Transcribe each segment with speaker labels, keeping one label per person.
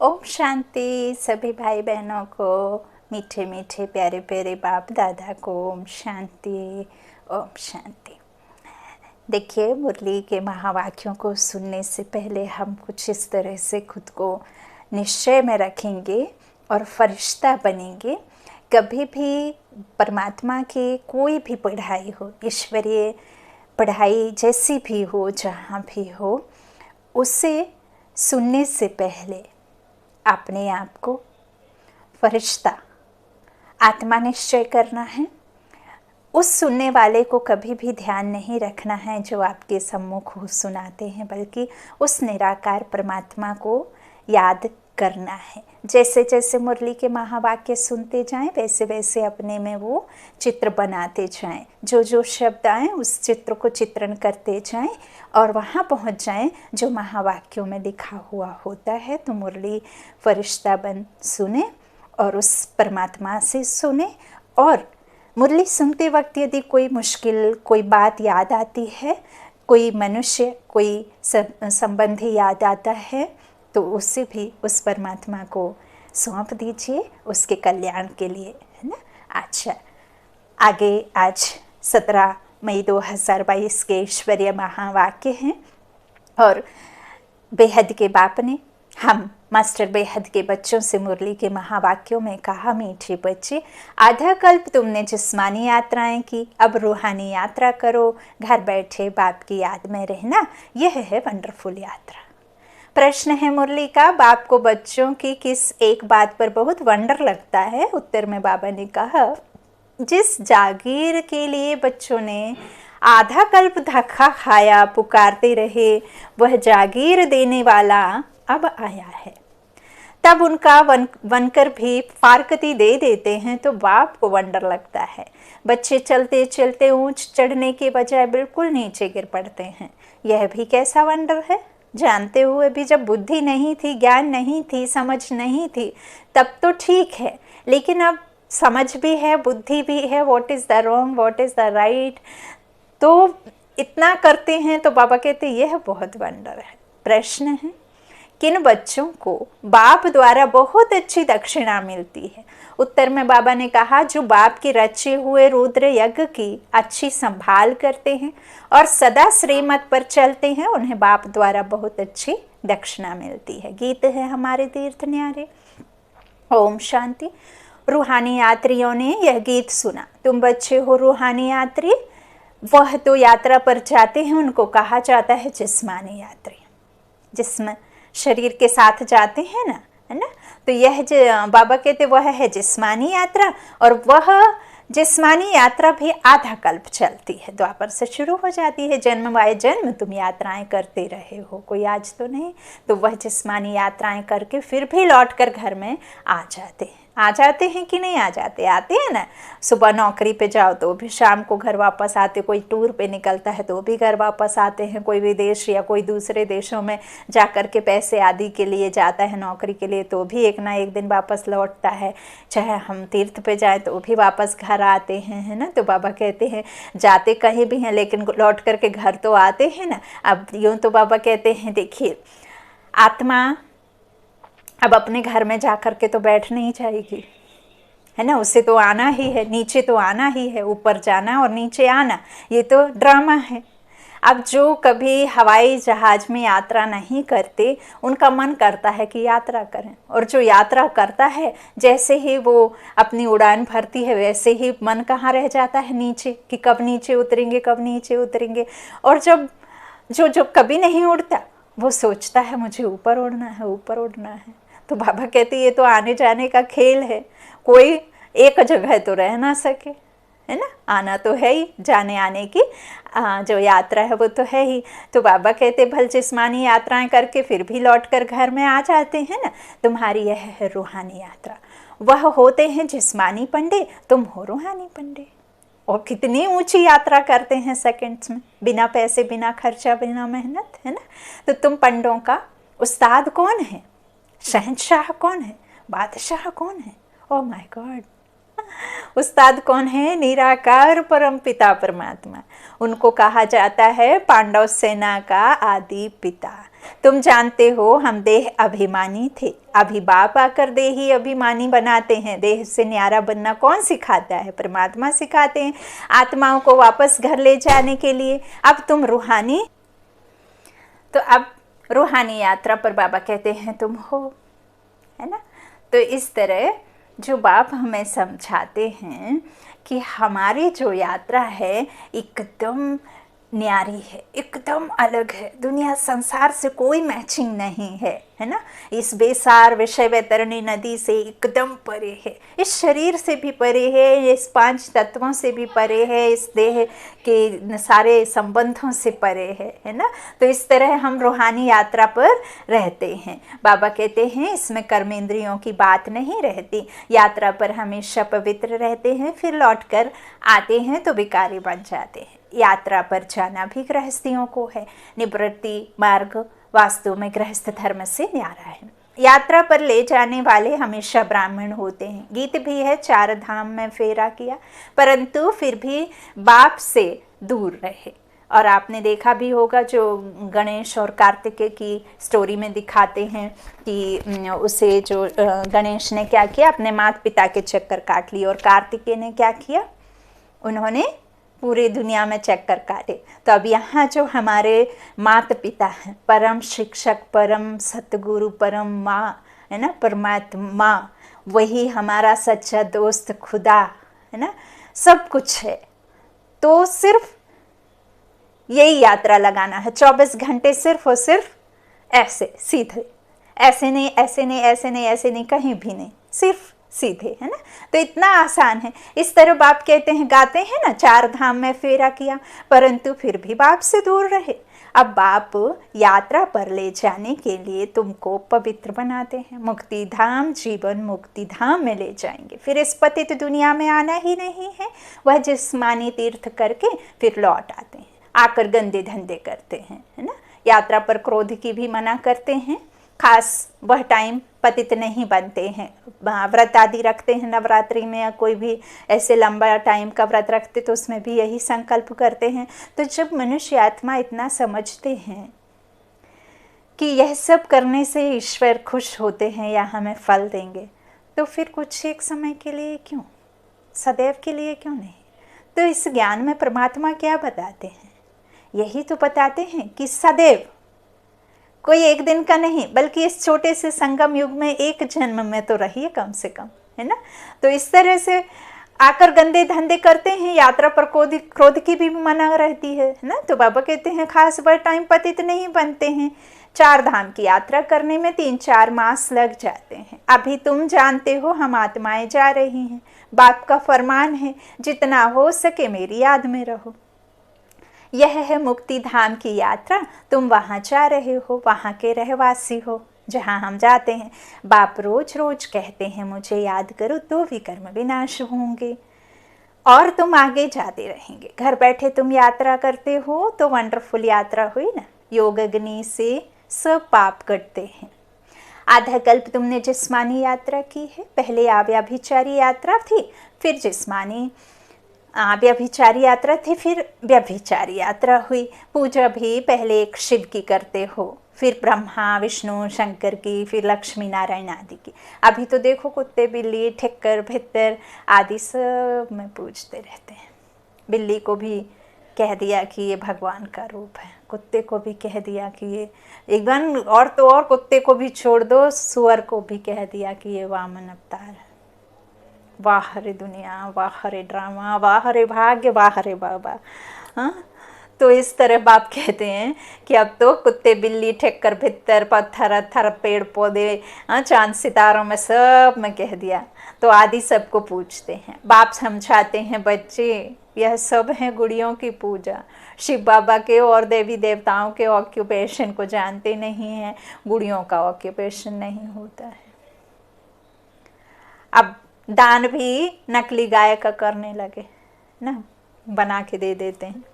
Speaker 1: ओम शांति। सभी भाई बहनों को, मीठे मीठे प्यारे प्यारे बाप दादा को ओम शांति। ओम शांति। देखिए, मुरली के महावाक्यों को सुनने से पहले हम कुछ इस तरह से खुद को निश्चय में रखेंगे और फरिश्ता बनेंगे। कभी भी परमात्मा की कोई भी पढ़ाई हो, ईश्वरीय पढ़ाई जैसी भी हो, जहाँ भी हो, उसे सुनने से पहले अपने आप को फरिश्ता आत्मा निश्चय करना है। उस सुनने वाले को कभी भी ध्यान नहीं रखना है जो आपके सम्मुख हो सुनाते हैं, बल्कि उस निराकार परमात्मा को याद करना है। जैसे जैसे मुरली के महावाक्य सुनते जाएं, वैसे वैसे अपने में वो चित्र बनाते जाएं। जो जो शब्द आए उस चित्र को चित्रण करते जाएं और वहाँ पहुँच जाएं जो महावाक्यों में लिखा हुआ होता है। तो मुरली फरिश्ता बन सुने और उस परमात्मा से सुने। और मुरली सुनते वक्त यदि कोई मुश्किल, कोई बात याद आती है, कोई मनुष्य, कोई संबंधी याद आता है, तो उससे भी उस परमात्मा को सौंप दीजिए, उसके कल्याण के लिए, है ना। अच्छा, आगे आज 17 मई 2022 के ईश्वरीय महावाक्य हैं और बेहद के बाप ने हम मास्टर बेहद के बच्चों से मुरली के महावाक्यों में कहा, मीठे बच्चे, आधा कल्प तुमने जिस्मानी यात्राएं की, अब रूहानी यात्रा करो। घर बैठे बाप की याद में रहना, यह है वंडरफुल यात्रा। प्रश्न है मुरली का, बाप को बच्चों की किस एक बात पर बहुत वंडर लगता है? उत्तर में बाबा ने कहा, जिस जागीर के लिए बच्चों ने आधा कल्प धक्का खाया, पुकारते रहे, वह जागीर देने वाला अब आया है। तब उनका वनकर भी फारकती दे देते हैं तो बाप को वंडर लगता है। बच्चे चलते चलते ऊंच चढ़ने के बजाय बिल्कुल नीचे गिर पड़ते हैं। यह भी कैसा वंडर है? जानते हुए भी, जब बुद्धि नहीं थी, ज्ञान नहीं थी, समझ नहीं थी, तब तो ठीक है, लेकिन अब समझ भी है, बुद्धि भी है, what is the wrong, what is the right, तो इतना करते हैं तो बाबा कहते यह बहुत वंडर है। प्रश्न है, किन बच्चों को बाप द्वारा बहुत अच्छी दक्षिणा मिलती है? उत्तर में बाबा ने कहा, जो बाप के रचे हुए रुद्र यज्ञ की अच्छी संभाल करते हैं और सदा श्रीमत पर चलते हैं, उन्हें बाप द्वारा बहुत अच्छी दक्षिणा मिलती है। गीत है हमारे तीर्थ न्यारे। ओम शांति। रूहानी यात्रियों ने यह गीत सुना। तुम बच्चे हो रूहानी यात्री, वह तो यात्रा पर जाते हैं, उनको कहा जाता है जिस्मानी यात्री। जिस्म शरीर के साथ जाते हैं ना, है ना। तो यह बाबा कहते वह है जिस्मानी यात्रा, और वह जिस्मानी यात्रा भी आधा कल्प चलती है, द्वापर से शुरू हो जाती है। जन्म वाए जन्म तुम यात्राएं करते रहे हो, कोई आज तो नहीं। तो वह जिस्मानी यात्राएं करके फिर भी लौट कर घर में आ जाते हैं। आ जाते हैं कि नहीं आ जाते? आते हैं ना। सुबह नौकरी पे जाओ तो भी शाम को घर वापस आते, कोई टूर पे निकलता है तो भी घर वापस आते हैं, कोई विदेश या कोई दूसरे देशों में जा कर के पैसे आदि के लिए जाता है, नौकरी के लिए, तो भी एक ना एक दिन वापस लौटता है। चाहे हम तीर्थ पे जाए तो भी वापस घर आते हैं, है ना। तो बाबा कहते हैं जाते कहीं भी हैं लेकिन लौट करके घर तो आते हैं ना। अब यूँ तो बाबा कहते हैं, देखिए, आत्मा अब अपने घर में जा कर के तो बैठ नहीं जाएगी, है ना। उसे तो आना ही है, नीचे तो आना ही है, ऊपर जाना और नीचे आना, ये तो ड्रामा है। अब जो कभी हवाई जहाज में यात्रा नहीं करते, उनका मन करता है कि यात्रा करें, और जो यात्रा करता है, जैसे ही वो अपनी उड़ान भरती है, वैसे ही मन कहाँ रह जाता है? नीचे, कि कब नीचे उतरेंगे, कब नीचे उतरेंगे। और जब जो कभी नहीं उड़ता, वो सोचता है मुझे ऊपर उड़ना है, ऊपर उड़ना है। तो बाबा कहते ये तो आने जाने का खेल है, कोई एक जगह तो रह ना सके, है ना। आना तो है ही, जाने आने की जो यात्रा है वो तो है ही। तो बाबा कहते भल जिस्मानी यात्राएं करके फिर भी लौट कर घर में आ जाते हैं ना। तुम्हारी यह है रूहानी यात्रा। वह होते हैं जिस्मानी पंडे, तुम हो रूहानी पंडे। और कितनी ऊंची यात्रा करते हैं सेकंड्स में, बिना पैसे, बिना खर्चा, बिना मेहनत, है ना। तो तुम पंडों का उस्ताद कौन है? शहंशाह कौन है? बादशाह कौन है? ओह माय गॉड, उस्ताद कौन है? निराकार परम पिता परमात्मा। उनको कहा जाता है पांडव सेना का आदि पिता। तुम जानते हो हम देह अभिमानी थे, अभी बाप आकर देही अभिमानी बनाते हैं। देह से न्यारा बनना कौन सिखाता है? परमात्मा सिखाते हैं आत्माओं को वापस घर ले जाने के लिए। अब तुम रूहानी, तो अब रूहानी यात्रा पर बाबा कहते हैं तुम हो, है ना। तो इस तरह जो बाप हमें समझाते हैं कि हमारी जो यात्रा है एकदम न्यारी है, एकदम अलग है, दुनिया संसार से कोई मैचिंग नहीं है, है ना। इस बेसार विषय वैतरणी नदी से एकदम परे है, इस शरीर से भी परे है, इस 5 तत्वों से भी परे है, इस देह के सारे संबंधों से परे है ना। तो इस तरह हम रूहानी यात्रा पर रहते हैं। बाबा कहते हैं इसमें कर्मेंद्रियों की बात नहीं रहती, यात्रा पर हमेशा पवित्र रहते हैं, फिर लौट कर आते हैं तो विकारी बन जाते हैं। यात्रा पर जाना भी गृहस्थियों को है, निवृत्ति मार्ग वास्तव में गृहस्थ धर्म से न्यारा है। यात्रा पर ले जाने वाले हमेशा ब्राह्मण होते हैं। गीत भी है 4 धाम में फेरा किया, परंतु फिर भी बाप से दूर रहे। और आपने देखा भी होगा जो गणेश और कार्तिकेय की स्टोरी में दिखाते हैं कि उसे जो गणेश ने क्या किया, अपने माता पिता के चक्कर काट लिए, और कार्तिकेय ने क्या किया, उन्होंने पूरी दुनिया में चक्कर काटे। तो अब यहाँ जो हमारे माता पिता हैं, परम शिक्षक, परम सतगुरु, परम माँ, है ना, परमात्मा, वही हमारा सच्चा दोस्त खुदा, है ना, सब कुछ है। तो सिर्फ यही यात्रा लगाना है 24 घंटे, सिर्फ और सिर्फ ऐसे सीधे, ऐसे नहीं, ऐसे नहीं, ऐसे नहीं, ऐसे नहीं, कहीं भी नहीं, सिर्फ सीधे, है ना। तो इतना आसान है। इस तरह बाप कहते हैं, गाते हैं ना 4 धाम में फेरा किया, परंतु फिर भी बाप से दूर रहे। अब बाप यात्रा पर ले जाने के लिए तुमको पवित्र बनाते हैं, मुक्ति धाम, जीवन मुक्ति धाम में ले जाएंगे। फिर इस पतित दुनिया में आना ही नहीं है, वह जिस्मानी तीर्थ करके फिर लौट आते हैं, आकर गंदे धंधे करते हैं, है ना। यात्रा पर क्रोध की भी मना करते हैं, खास वह टाइम पतित नहीं बनते हैं। व्रत आदि रखते हैं नवरात्रि में, या कोई भी ऐसे लंबा टाइम का व्रत रखते तो उसमें भी यही संकल्प करते हैं। तो जब मनुष्य आत्मा इतना समझते हैं कि यह सब करने से ईश्वर खुश होते हैं या हमें फल देंगे, तो फिर कुछ एक समय के लिए क्यों, सदैव के लिए क्यों नहीं। तो इस ज्ञान में परमात्मा क्या बताते हैं, यही तो बताते हैं कि सदैव, कोई एक दिन का नहीं, बल्कि इस छोटे से संगम युग में एक जन्म में तो रहिए कम से कम, है ना। तो इस तरह से आकर गंदे धंधे करते हैं, यात्रा पर क्रोध की भी मना रहती है ना। तो बाबा कहते हैं खास वह टाइम पतित नहीं बनते हैं। 4 धाम की यात्रा करने में 3-4 मास लग जाते हैं। अभी तुम जानते हो हम आत्माएं जा रही हैं, बाप का फरमान है जितना हो सके मेरी याद में रहो। यह है मुक्ति धाम की यात्रा, तुम वहाँ जा रहे हो, वहाँ के रहवासी हो जहाँ हम जाते हैं। बाप रोज रोज कहते हैं मुझे याद करो तो विकर्म विनाश होंगे और तुम आगे जाते रहेंगे। घर बैठे तुम यात्रा करते हो तो वंडरफुल यात्रा हुई ना। योग अग्नि से सब पाप कटते हैं। आधा कल्प तुमने जिस्मानी यात्रा की है, पहले आव्याभिचारी यात्रा थी, फिर जिस्मानी व्यभिचारी यात्रा थी, फिर व्यभिचारी यात्रा हुई। पूजा भी पहले एक शिव की करते हो, फिर ब्रह्मा विष्णु शंकर की, फिर लक्ष्मी नारायण आदि की। अभी तो देखो कुत्ते बिल्ली ठेक्कर भित्तर आदि सब में पूजते रहते हैं। बिल्ली को भी कह दिया कि ये भगवान का रूप है, कुत्ते को भी कह दिया कि ये एकदम, और तो और कुत्ते को भी छोड़ दो, सुअर को भी कह दिया कि ये वामन अवतार है। वाह रे दुनिया, वाह रे ड्रामा, वाह रे भाग्य, वाह रे बाबा। हाँ, तो इस तरह बाप कहते हैं कि अब तो कुत्ते बिल्ली ठेक्कर भित्तर पत्थर अत्थर पेड़ पौधे चांद सितारों में सब में कह दिया, तो आदि सबको पूछते हैं। बाप समझाते हैं बच्चे यह सब है गुड़ियों की पूजा। शिव बाबा के और देवी देवताओं के ऑक्यूपेशन को जानते नहीं हैं, गुड़ियों का ऑक्यूपेशन नहीं होता है। अब दान भी नकली गाय का करने लगे ना, बना के दे देते हैं।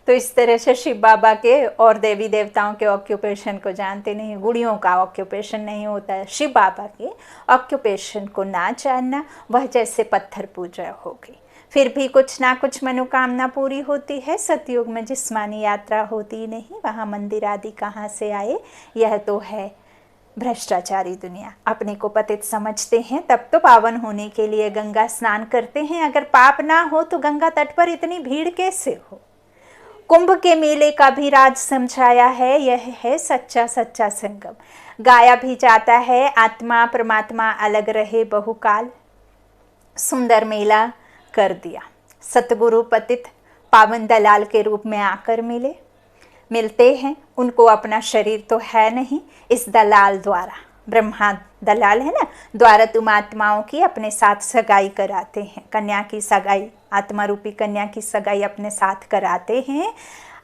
Speaker 1: तो इस तरह से शिव बाबा के और देवी देवताओं के ऑक्यूपेशन को जानते नहीं, गुड़ियों का ऑक्यूपेशन नहीं होता है। शिव बाबा के ऑक्यूपेशन को ना जानना वह जैसे पत्थर पूजा होगी। फिर भी कुछ ना कुछ मनोकामना पूरी होती है। सतयुग में जिस्मानी यात्रा होती नहीं, वहाँ मंदिर आदि कहाँ से आए। यह तो है भ्रष्टाचारी दुनिया। अपने को पतित समझते हैं, तब तो पावन होने के लिए गंगा स्नान करते हैं। अगर पाप ना हो तो गंगा तट पर इतनी भीड़ कैसे हो। कुंभ के मेले का भी राज समझाया है। यह है सच्चा सच्चा संगम। गाया भी जाता है, आत्मा परमात्मा अलग रहे बहुकाल। सुंदर मेला कर दिया। सतगुरु पतित पावन दलाल के रूप में आकर मिलते हैं। उनको अपना शरीर तो है नहीं, इस दलाल द्वारा, ब्रह्मा दलाल है ना, द्वारा तुम आत्माओं की अपने साथ सगाई कराते हैं। कन्या की सगाई, आत्मा रूपी कन्या की सगाई अपने साथ कराते हैं,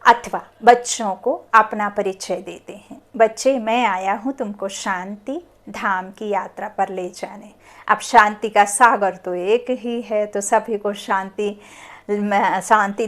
Speaker 1: अथवा बच्चों को अपना परिचय देते हैं। बच्चे, मैं आया हूँ तुमको शांति धाम की यात्रा पर ले जाने। अब शांति का सागर तो एक ही है, तो सभी को शांति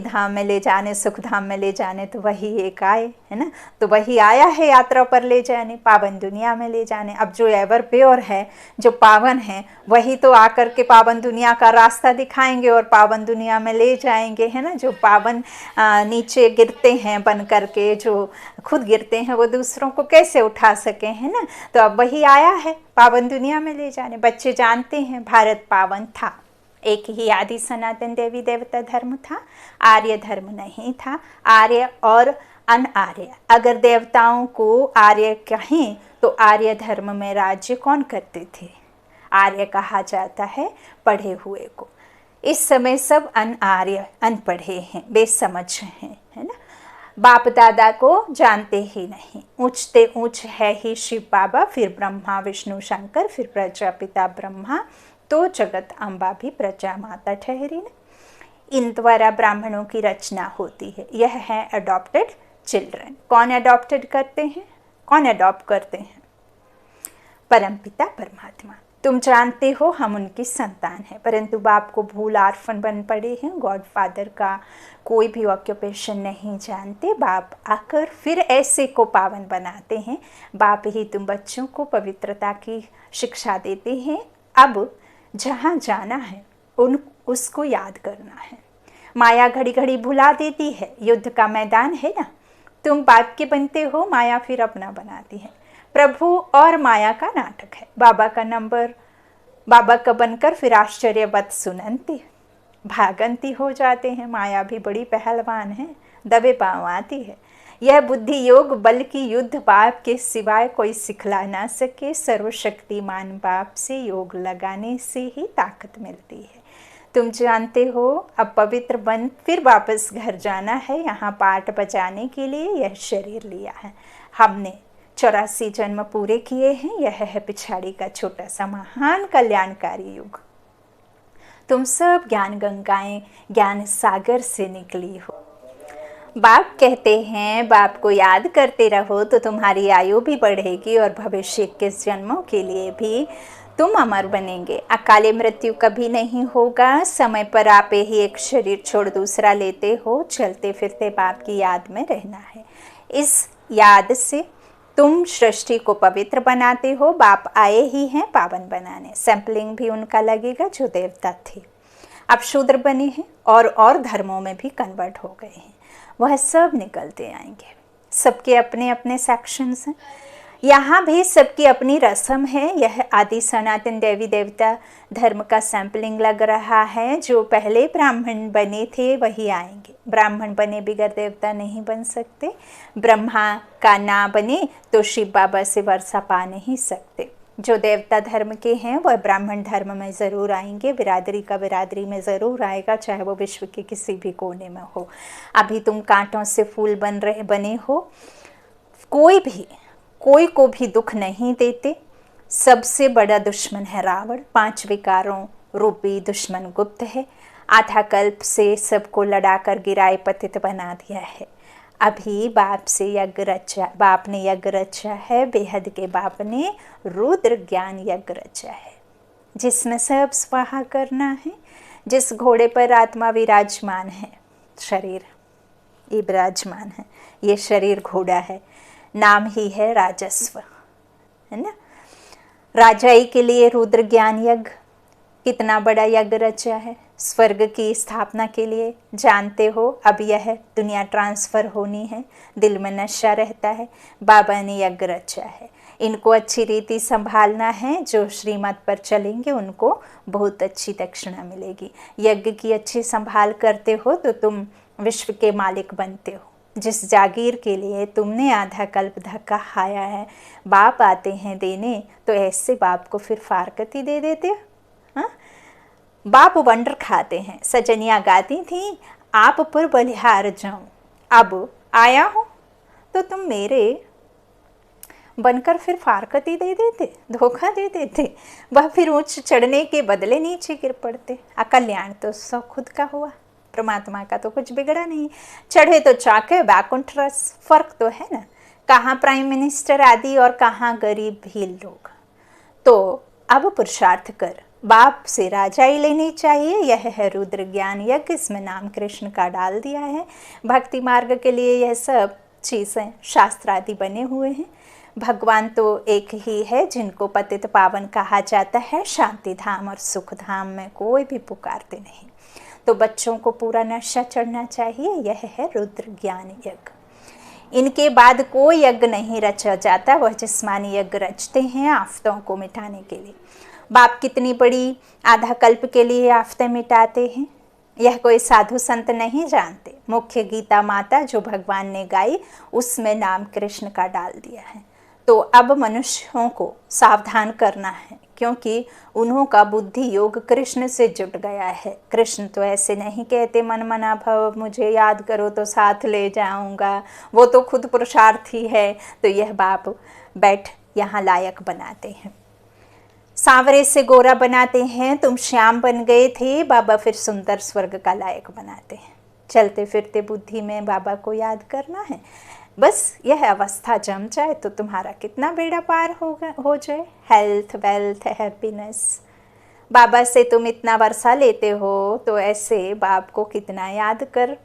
Speaker 1: धाम में ले जाने, सुख धाम में ले जाने, तो वही एक आए, है ना। तो वही आया है यात्रा पर ले जाने, पावन दुनिया में ले जाने। अब जो एवर प्योर है, जो पावन है, वही तो आकर के पावन दुनिया का रास्ता दिखाएंगे और पावन दुनिया में ले जाएंगे, है ना। जो पावन नीचे गिरते हैं बन करके, जो खुद गिरते हैं, वो दूसरों को कैसे उठा सके, है ना। तो अब वही आया है पावन दुनिया में ले जाने। बच्चे जानते हैं भारत पावन था, एक ही आदि सनातन देवी देवता धर्म था, आर्य धर्म नहीं था। आर्य और अनआर्य, अगर देवताओं को आर्य कहें तो आर्य धर्म में राज्य कौन करते थे? आर्य कहा जाता है पढ़े हुए को। इस समय सब अनआर्य, अनपढ़े हैं, बेसमझ हैं, है ना। बाप दादा को जानते ही नहीं। ऊंचते ऊंच है ही शिव बाबा, फिर ब्रह्मा विष्णु शंकर, फिर प्रजापिता ब्रह्मा, तो जगत अम्बा भी प्रजा माता ठहरी न। इन द्वारा ब्राह्मणों की रचना होती है। यह है अडॉप्टेड चिल्ड्रन। कौन अडॉप्टेड करते हैं, कौन अडॉप्ट करते हैं? परमपिता परमात्मा। तुम जानते हो हम उनकी संतान हैं, परंतु बाप को भूल आर्फन बन पड़े हैं। गॉड फादर का कोई भी ऑक्यूपेशन नहीं जानते। बाप आकर फिर ऐसे को पावन बनाते हैं। बाप ही तुम बच्चों को पवित्रता की शिक्षा देते हैं। अब जहाँ जाना है उसको याद करना है। माया घड़ी घड़ी भुला देती है। युद्ध का मैदान है ना, तुम बाप के बनते हो, माया फिर अपना बनाती है। प्रभु और माया का नाटक है। बाबा का नंबर, बाबा का बनकर फिर आश्चर्यवत सुनंती भागंती हो जाते हैं। माया भी बड़ी पहलवान है, दबे पांव आती है। यह बुद्धि योग बल की युद्ध बाप के सिवाय कोई सिखला ना सके। सर्वशक्तिमान बाप से योग लगाने से ही ताकत मिलती है। तुम जानते हो अब पवित्र बन फिर वापस घर जाना है। यहाँ पाठ बजाने के लिए यह शरीर लिया है। हमने 84 जन्म पूरे किए हैं। यह है पिछाड़ी का छोटा सा महान कल्याणकारी युग। तुम सब ज्ञान गंगाएं, ज्ञान सागर से निकली हो। बाप कहते हैं बाप को याद करते रहो तो तुम्हारी आयु भी बढ़ेगी और भविष्य के जन्मों के लिए भी तुम अमर बनेंगे। अकाले मृत्यु कभी नहीं होगा। समय पर आप ही एक शरीर छोड़ दूसरा लेते हो। चलते फिरते बाप की याद में रहना है। इस याद से तुम सृष्टि को पवित्र बनाते हो। बाप आए ही हैं पावन बनाने। सैंपलिंग भी उनका लगेगा जो देवता थे, अब शूद्र बने हैं और धर्मों में भी कन्वर्ट हो गए हैं। वह सब निकलते आएंगे। सबके अपने अपने सेक्शंस हैं। यहाँ भी सबकी अपनी रस्म है। यह आदि सनातन देवी देवता धर्म का सैंपलिंग लग रहा है। जो पहले ब्राह्मण बने थे वही आएंगे। ब्राह्मण बने बिगर देवता नहीं बन सकते। ब्रह्मा का ना बने तो शिव बाबा से वर्षा पा नहीं सकते। जो देवता धर्म के हैं वह ब्राह्मण धर्म में ज़रूर आएंगे। बिरादरी का बिरादरी में ज़रूर आएगा, चाहे वो विश्व के किसी भी कोने में हो। अभी तुम कांटों से फूल बने हो। कोई को भी दुख नहीं देते। सबसे बड़ा दुश्मन है रावण। 5 विकारों रूपी दुश्मन गुप्त है। आधा कल्प से सबको लड़ाकर गिराए पतित बना दिया है। अभी बाप ने यज्ञ रचा है। बेहद के बाप ने रुद्र ज्ञान यज्ञ रचा है, जिसमें सब स्वाहा करना है। जिस घोड़े पर आत्मा विराजमान है, शरीर ये विराजमान है, ये शरीर घोड़ा है। नाम ही है राजस्व, है ना। राजाई के लिए रुद्र ज्ञान यज्ञ कितना बड़ा यज्ञ रचा है। स्वर्ग की स्थापना के लिए। जानते हो अब यह दुनिया ट्रांसफ़र होनी है, दिल में नशा रहता है, बाबा ने यज्ञ रचा है, इनको अच्छी रीति संभालना है। जो श्रीमत पर चलेंगे उनको बहुत अच्छी दक्षिणा मिलेगी। यज्ञ की अच्छी संभाल करते हो तो तुम विश्व के मालिक बनते हो। जिस जागीर के लिए तुमने आधा कल्प धक्का खाया है, बाप आते हैं देने, तो ऐसे बाप को फिर फारकती दे देते हो। हाँ, बाप वंडर खाते हैं। सजनिया गाती थी, आप पर बलिहार जाऊं, अब आया हूं तो तुम मेरे बनकर फिर फारकती दे देते, धोखा दे देते। वह फिर ऊंच चढ़ने के बदले नीचे गिर पड़ते। अकल्याण तो सब खुद का हुआ, परमात्मा का तो कुछ बिगड़ा नहीं। चढ़े तो चाके बैकुंठ रस, फर्क तो है ना। कहाँ प्राइम मिनिस्टर आदि और कहाँ गरीब भी लोग। तो अब पुरुषार्थ कर, बाप से राजाई लेनी चाहिए। यह है रुद्र ज्ञान यज्ञ, इसमें नाम कृष्ण का डाल दिया है। भक्ति मार्ग के लिए यह सब चीज़ें शास्त्र आदि बने हुए हैं। भगवान तो एक ही है जिनको पतित पावन कहा जाता है। शांति धाम और सुख धाम में कोई भी पुकारते नहीं। तो बच्चों को पूरा नशा चढ़ना चाहिए। यह है रुद्र ज्ञान यज्ञ। इनके बाद कोई यज्ञ नहीं रचा जाता, वह जिस्मानी यज्ञ रचते हैं आफतों को मिटाने के लिए। बाप कितनी बड़ी आधा कल्प के लिए आफतें मिटाते हैं, यह कोई साधु संत नहीं जानते। मुख्य गीता माता जो भगवान ने गाई, उसमें नाम कृष्ण का डाल दिया है। तो अब मनुष्यों को सावधान करना है, क्योंकि उन्हों का बुद्धि योग कृष्ण से जुट गया है। कृष्ण तो ऐसे नहीं कहते मन मना भव, मुझे याद करो तो साथ ले जाऊंगा, वो तो खुद पुरुषार्थी है। तो यह बाप बैठ यहाँ लायक बनाते हैं, सांवरे से गोरा बनाते हैं। तुम श्याम बन गए थे, बाबा फिर सुंदर स्वर्ग का लायक बनाते हैं। चलते फिरते बुद्धि में बाबा को याद करना है। बस यह अवस्था जम जाए तो तुम्हारा कितना बेड़ा पार हो जाए। Health, wealth, happiness. बाबा से तुम इतना वर्षा लेते हो तो ऐसे बाप को कितना याद कर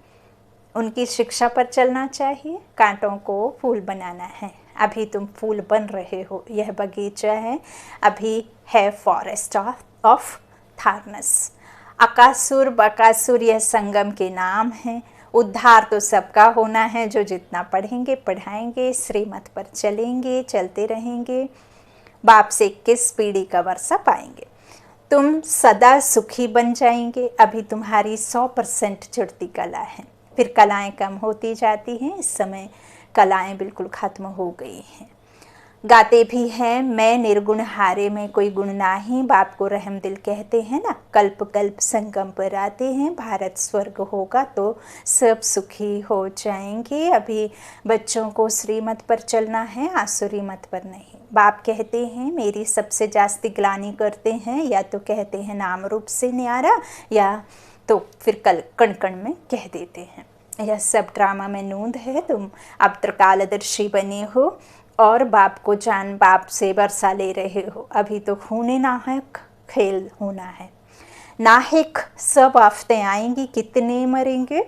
Speaker 1: उनकी शिक्षा पर चलना चाहिए। कांटों को फूल बनाना है। अभी तुम फूल बन रहे हो, यह बगीचा है, अभी है फॉरेस्ट ऑफ थारनस। अकासुर बकासुर यह संगम के नाम हैं। उद्धार तो सबका होना है, जो जितना पढ़ेंगे पढ़ाएंगे, श्रीमत पर चलेंगे, चलते रहेंगे, बाप से 21 पीढ़ी का वर्षा पाएंगे। तुम सदा सुखी बन जाएंगे। अभी तुम्हारी 100% जुड़ती कला है, फिर कलाएं कम होती जाती हैं। इस समय कलाएं बिल्कुल खत्म हो गई हैं। गाते भी हैं, मैं निर्गुण हारे में कोई गुण नाही, बाप को रहम दिल कहते हैं ना। कल्प कल्प संगम पर आते हैं, भारत स्वर्ग होगा तो सब सुखी हो जाएंगे। अभी बच्चों को श्रीमत पर चलना है, आसुरी मत पर नहीं। बाप कहते हैं मेरी सबसे जास्ती ग्लानि करते हैं, या तो कहते हैं नाम रूप से न्यारा, या तो फिर कल कण कण में कह देते हैं। यह सब ड्रामा में नूंद है। तुम अब त्रिकालदर्शी बने हो और बाप को जान बाप से वर्षा ले रहे हो। अभी तो खूने नाहक खेल होना है। नाहिक सब आफतें आएंगी, कितने मरेंगे।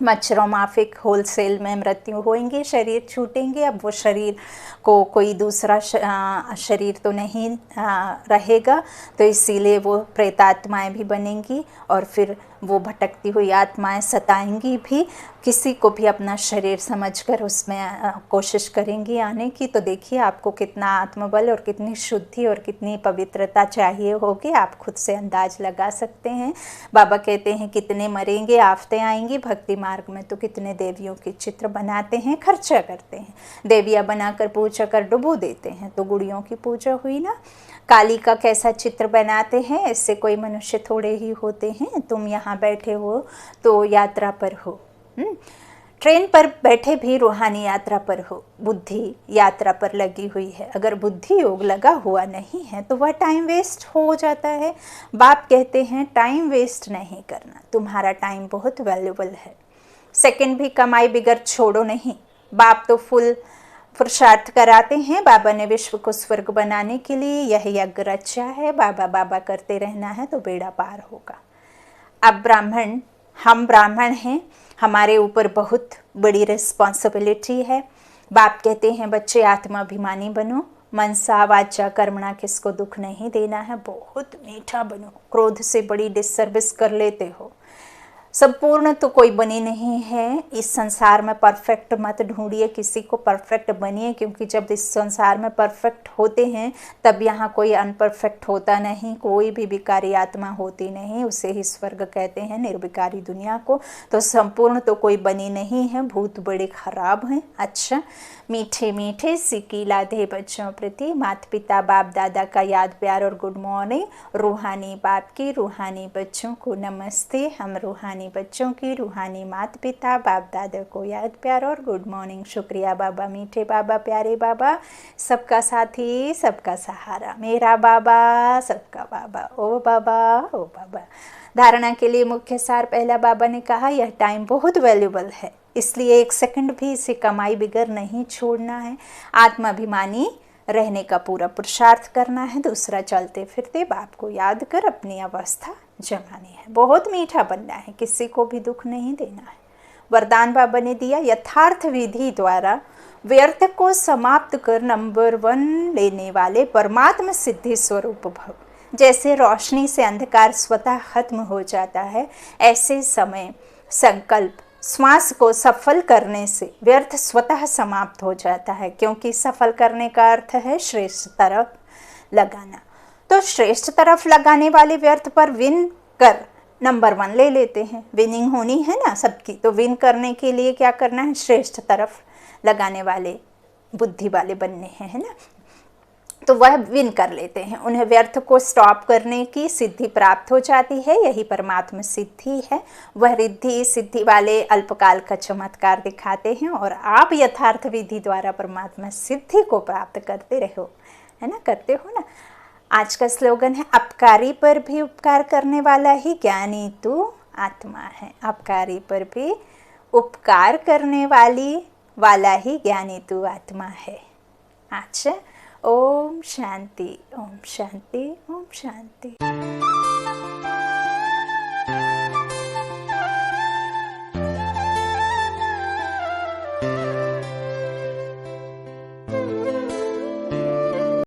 Speaker 1: मच्छरों माफिक होलसेल में मृत्यु होएंगे, शरीर छूटेंगे। अब वो शरीर को कोई दूसरा शरीर तो नहीं रहेगा, तो इसीलिए वो प्रेतात्माएं भी बनेंगी और फिर वो भटकती हुई आत्माएं सताएंगी भी। किसी को भी अपना शरीर समझकर उसमें कोशिश करेंगी आने की। तो देखिए आपको कितना आत्मबल और कितनी शुद्धि और कितनी पवित्रता चाहिए होगी, आप खुद से अंदाज लगा सकते हैं। बाबा कहते हैं कितने मरेंगे, आफतें आएंगी। भक्ति मार्ग में तो कितने देवियों के चित्र बनाते हैं, खर्चा करते हैं, देवियाँ बनाकर पूजा कर डुबो देते हैं, तो गुड़ियों की पूजा हुई ना। काली का कैसा चित्र बनाते हैं, ऐसे कोई मनुष्य थोड़े ही होते हैं। तुम यहाँ बैठे हो तो यात्रा पर हो, ट्रेन पर बैठे भी रूहानी यात्रा पर हो, बुद्धि यात्रा पर लगी हुई है। अगर बुद्धि योग लगा हुआ नहीं है तो वह टाइम वेस्ट हो जाता है। बाप कहते हैं टाइम वेस्ट नहीं करना, तुम्हारा टाइम बहुत वैल्यूबल है। सेकंड भी कमाई बिगर छोड़ो नहीं। बाप तो फुल पुरुषार्थ कराते हैं। बाबा ने विश्व को स्वर्ग बनाने के लिए यह यज्ञ रचा है। बाबा बाबा करते रहना है तो बेड़ा पार होगा। अब हम ब्राह्मण हैं, हमारे ऊपर बहुत बड़ी रिस्पॉन्सिबिलिटी है। बाप कहते हैं बच्चे आत्माभिमानी बनो, मनसा वाचा कर्मणा, किसको दुख नहीं देना है। बहुत मीठा बनो, क्रोध से बड़ी डिससर्विस कर लेते हो। संपूर्ण तो कोई बनी नहीं है इस संसार में। परफेक्ट मत ढूंढिए, किसी को परफेक्ट बनिए, क्योंकि जब इस संसार में परफेक्ट होते हैं तब यहाँ कोई अनपरफेक्ट होता नहीं, कोई भी विकारी आत्मा होती नहीं, उसे ही स्वर्ग कहते हैं, निर्विकारी दुनिया को। तो संपूर्ण तो कोई बनी नहीं है, भूत बड़े खराब हैं। अच्छा, मीठे मीठे सिक्की लादे बच्चों प्रति माता पिता बाप दादा का याद प्यार और गुड मॉर्निंग। रूहानी बाप की रूहानी बच्चों को नमस्ते। हम रूहानी बच्चों की रूहानी माता पिता बाप दादा को याद प्यार और गुड मॉर्निंग। शुक्रिया बाबा, मीठे बाबा, प्यारे बाबा, सबका साथी सबका सहारा, मेरा बाबा सबका बाबा, ओ बाबा ओ बाबा। धारणा के लिए मुख्य सार, पहला बाबा ने कहा यह टाइम बहुत वैल्यूबल है, इसलिए एक सेकंड भी इसे कमाई बिगर नहीं छोड़ना है। आत्माभिमानी रहने का पूरा पुरुषार्थ करना है। दूसरा, चलते फिरते बाप को याद कर अपनी अवस्था जमानी है। बहुत मीठा बनना है, किसी को भी दुख नहीं देना है। वरदान बाबा ने दिया, यथार्थ विधि द्वारा व्यर्थ को समाप्त कर नंबर 1 लेने वाले परमात्मा सिद्धि स्वरूप भव। जैसे रोशनी से अंधकार स्वतः खत्म हो जाता है, ऐसे समय संकल्प श्वास को सफल करने से व्यर्थ स्वतः समाप्त हो जाता है, क्योंकि सफल करने का अर्थ है श्रेष्ठ तरफ लगाना। तो श्रेष्ठ तरफ लगाने वाले व्यर्थ पर विन कर नंबर 1 ले लेते हैं। विनिंग होनी है ना सबकी, तो विन करने के लिए क्या करना है, श्रेष्ठ तरफ लगाने वाले बुद्धि वाले बनने हैं, है ना। तो वह विन कर लेते हैं, उन्हें व्यर्थ को स्टॉप करने की सिद्धि प्राप्त हो जाती है। यही परमात्मा सिद्धि है। वह रिद्धि सिद्धि वाले अल्पकाल का चमत्कार दिखाते हैं और आप यथार्थ विधि द्वारा परमात्मा सिद्धि को प्राप्त करते रहो, है ना, करते हो ना। आज का स्लोगन है, अपकारी पर भी उपकार करने वाला ही ज्ञानी तू आत्मा है। अपकारी पर भी उपकार करने वाला ही ज्ञानी तू आत्मा है। अच्छा, ओम शांति, ओम शांति, ओम शांति।